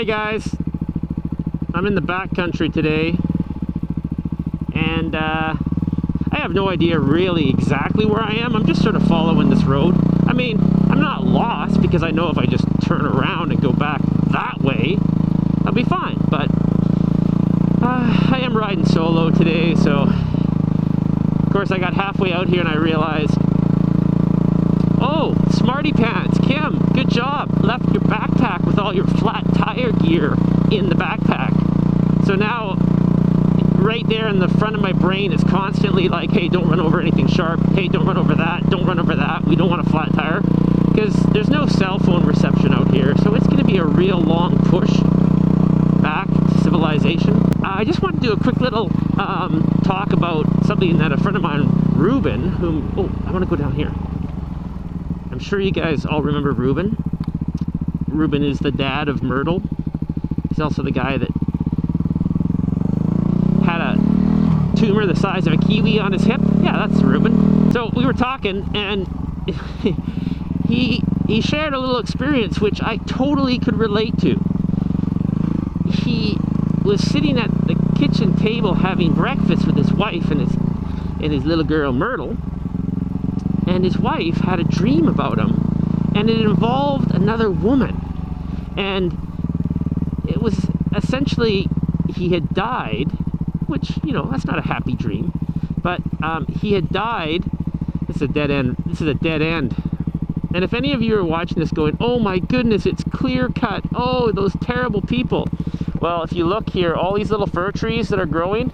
Hey guys, I'm in the backcountry today, and I have no idea really exactly where I am. I'm just sort of following this road. I mean, I'm not lost because I know if I just turn around and go back that way, I'll be fine. But I am riding solo today, so of course I got halfway out here and I realized, oh, smarty pants, Kim, good job. Left your backpack with all your flat tire gear in the backpack. So now, right there in the front of my brain is constantly like, hey, don't run over anything sharp. Hey, don't run over that. Don't run over that. We don't want a flat tire. Because there's no cell phone reception out here. So it's going to be a real long push back to civilization. I just want to do a quick little talk about something that a friend of mine, Ruben, whom, oh, I want to go down here. I'm sure you guys all remember Ruben. Ruben is the dad of Myrtle. He's also the guy that had a tumor the size of a kiwi on his hip. Yeah, that's Ruben. So we were talking, and he shared a little experience which I totally could relate to. He was sitting at the kitchen table having breakfast with his wife and his little girl Myrtle, and his wife had a dream about him, and it involved another woman, and it was essentially he had died, which, you know, that's not a happy dream, but he had died. This is a dead end. This is a dead end. And if any of you are watching this going, oh my goodness, it's clear cut, oh, those terrible people. Well, if you look here, all these little fir trees that are growing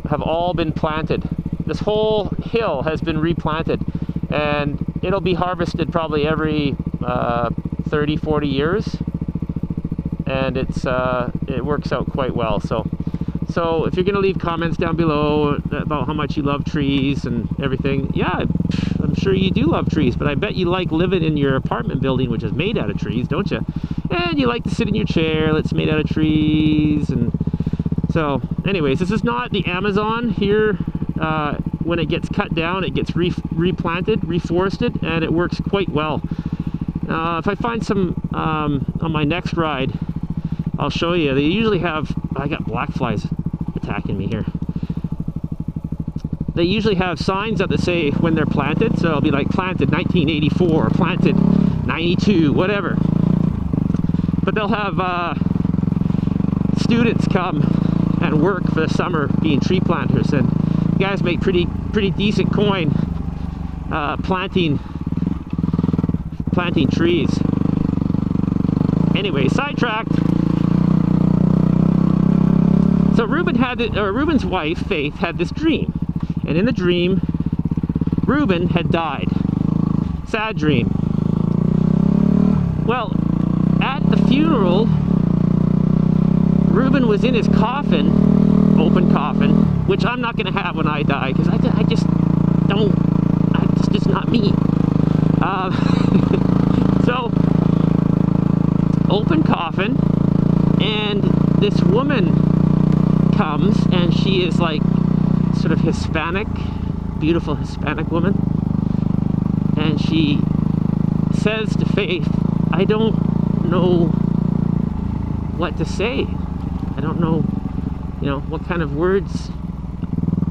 have all been planted. This whole hill has been replanted, and it'll be harvested probably every 30, 40 years. And it works out quite well. So if you're gonna leave comments down below about how much you love trees and everything, yeah, I'm sure you do love trees, but I bet you like living in your apartment building, which is made out of trees, don't you? And you like to sit in your chair that's made out of trees. And so anyways, this is not the Amazon here. When it gets cut down, it gets replanted, reforested, and it works quite well. If I find some on my next ride, I'll show you. They usually have, I got black flies attacking me here. They usually have signs up that say when they're planted, so it'll be like planted 1984, planted 92, whatever. But they'll have students come and work for the summer being tree planters, and you guys make pretty decent coin planting trees. Anyway, sidetracked. So Ruben's wife, Faith, had this dream. And in the dream, Ruben had died. Sad dream. Well, at the funeral, Ruben was in his coffin, open coffin, which I'm not going to have when I die, because I just don't, it's just not me. So, open coffin, and this woman comes, and she is like sort of Hispanic, beautiful Hispanic woman, and she says to Faith, I don't know what to say. I don't know, you know, what kind of words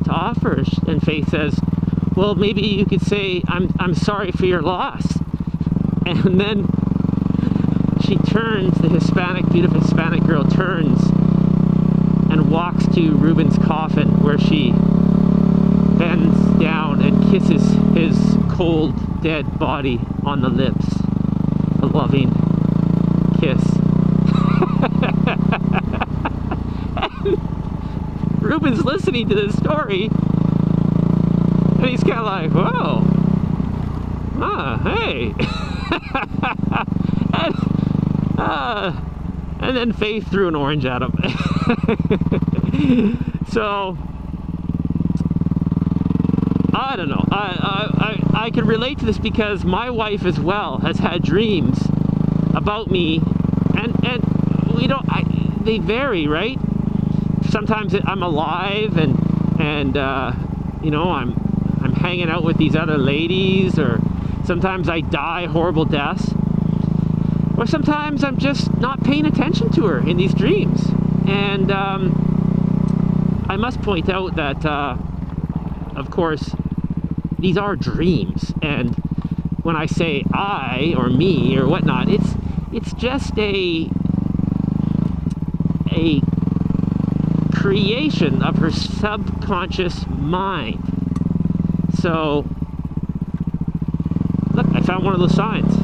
to offer. And Faith says, well, maybe you could say, I'm sorry for your loss. And then she turns, the Hispanic, beautiful Hispanic girl turns and walks to Ruben's coffin, where she bends down and kisses his cold, dead body on the lips. A loving kiss. Ruben's listening to this story, and he's kind of like, whoa, hey. And then Faith threw an orange at him. So, I don't know. I can relate to this because my wife as well has had dreams about me, and we don't, they vary, right? Sometimes I'm alive and you know, I'm hanging out with these other ladies, or sometimes I die horrible deaths. Or Or sometimes I'm just not paying attention to her in these dreams. And I must point out that, of course, these are dreams. And when I say I or me or whatnot, it's just a creation of her subconscious mind. So, look, I found one of those signs.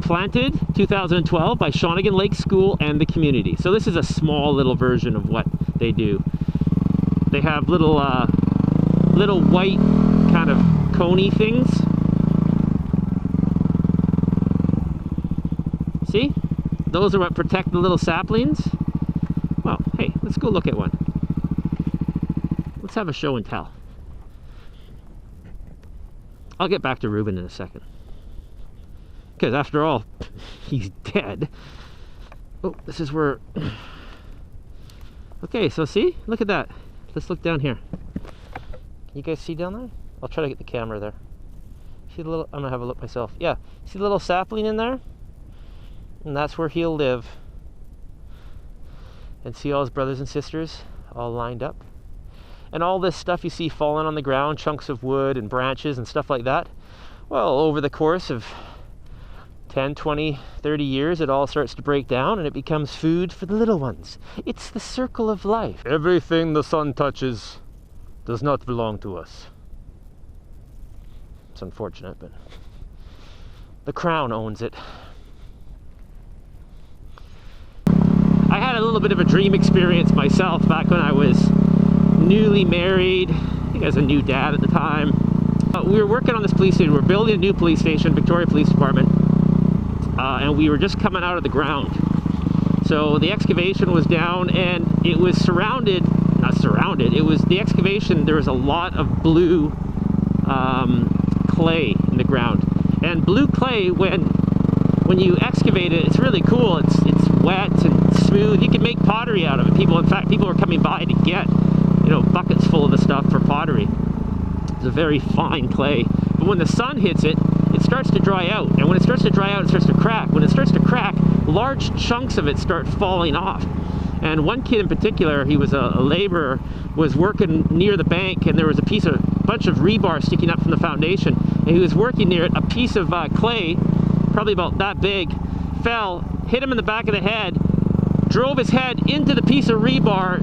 Planted 2012 by Shawnigan Lake School and the community. So this is a small little version of what they do. They have little little white kind of coney things. See? Those are what protect the little saplings. Well, hey, let's go look at one. Let's have a show and tell. I'll get back to Ruben in a second. Because after all, he's dead. Oh, this is where... Okay, so see? Look at that. Let's look down here. Can you guys see down there? I'll try to get the camera there. See the little... I'm gonna have a look myself. Yeah, see the little sapling in there? And that's where he'll live. And see all his brothers and sisters all lined up. And all this stuff you see falling on the ground, chunks of wood and branches and stuff like that. Well, over the course of 10, 20, 30 years, it all starts to break down and it becomes food for the little ones. It's the circle of life. Everything the sun touches does not belong to us. It's unfortunate, but the crown owns it. I had a little bit of a dream experience myself back when I was newly married. I think I was a new dad at the time. We were working on this police station. We were building a new police station, Victoria Police Department. And we were just coming out of the ground. So the excavation was down and it was surrounded, not surrounded, it was the excavation, there was a lot of blue clay in the ground. And blue clay, when you excavate it, it's really cool. It's wet and smooth. You can make pottery out of it. In fact, people are coming by to get, you know, buckets full of the stuff for pottery. It's a very fine clay. But when the sun hits it, it starts to dry out. And when it starts to dry out, it starts to crack. When it starts to crack, large chunks of it start falling off. And one kid in particular, he was a laborer, was working near the bank, and there was a bunch of rebar sticking up from the foundation. And he was working near it. A piece of clay, probably about that big, fell, hit him in the back of the head, drove his head into the piece of rebar,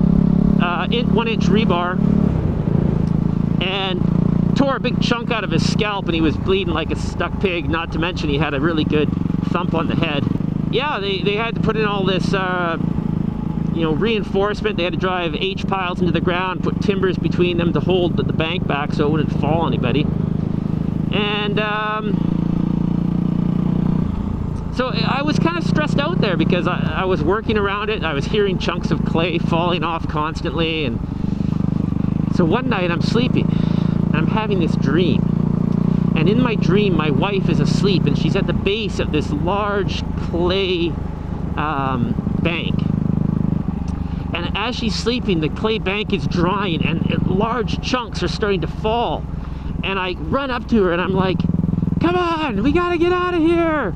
1-inch rebar, and tore a big chunk out of his scalp, and he was bleeding like a stuck pig, not to mention he had a really good thump on the head. Yeah, they had to put in all this you know, reinforcement. They had to drive H-piles into the ground, put timbers between them to hold the bank back so it wouldn't fall on anybody. And so I was kind of stressed out there because I was working around it. I was hearing chunks of clay falling off constantly. And so one night I'm sleeping and I'm having this dream. And in my dream, my wife is asleep and she's at the base of this large clay bank. And as she's sleeping, the clay bank is drying and large chunks are starting to fall. And I run up to her and I'm like, come on, we gotta get out of here.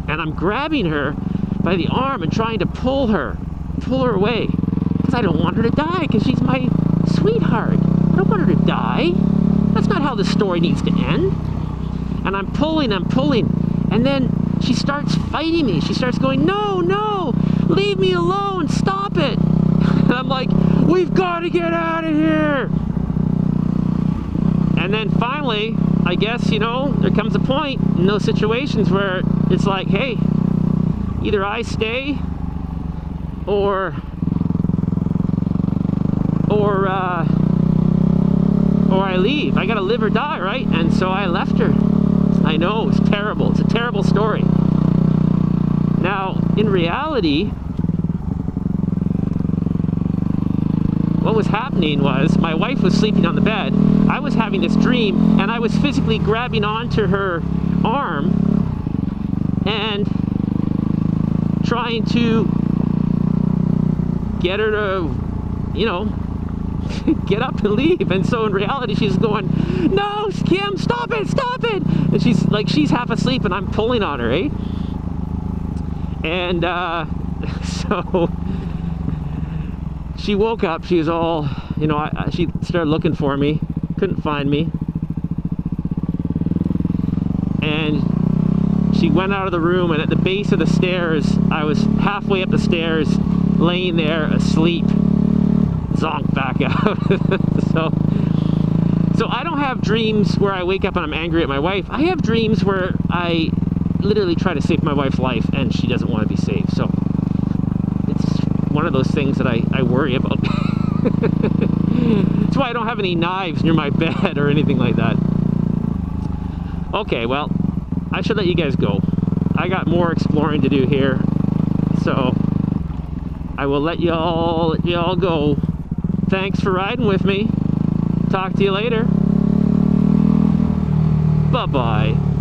And I'm grabbing her by the arm and trying to pull her away. Because I don't want her to die, because she's my sweetheart. I don't want her to die. That's not how the story needs to end. And I'm pulling, and then she starts fighting me. She starts going, no, no, leave me alone, stop it. And I'm like, we've got to get out of here. And then finally, I guess, you know, there comes a point in those situations where it's like, hey, either I stay or I leave. I gotta live or die, right? And so I left her. I know, it's terrible. It's a terrible story. Now, in reality, what was happening was my wife was sleeping on the bed. I was having this dream and I was physically grabbing onto her arm and trying to get her to, you know, get up and leave. And so in reality, she's going, no, Kim, stop it, stop it. And she's half asleep and I'm pulling on her, eh? And so she woke up, she was all, you know, she started looking for me, couldn't find me. And she went out of the room, and at the base of the stairs, I was halfway up the stairs, laying there asleep, zonked back out. So I don't have dreams where I wake up and I'm angry at my wife. I have dreams where I literally try to save my wife's life and she doesn't want to be saved. So it's one of those things that I worry about. That's why I don't have any knives near my bed or anything like that. Okay, well, I should let you guys go. I got more exploring to do here, so I will let y'all go. Thanks for riding with me. Talk to you later. Bye-bye.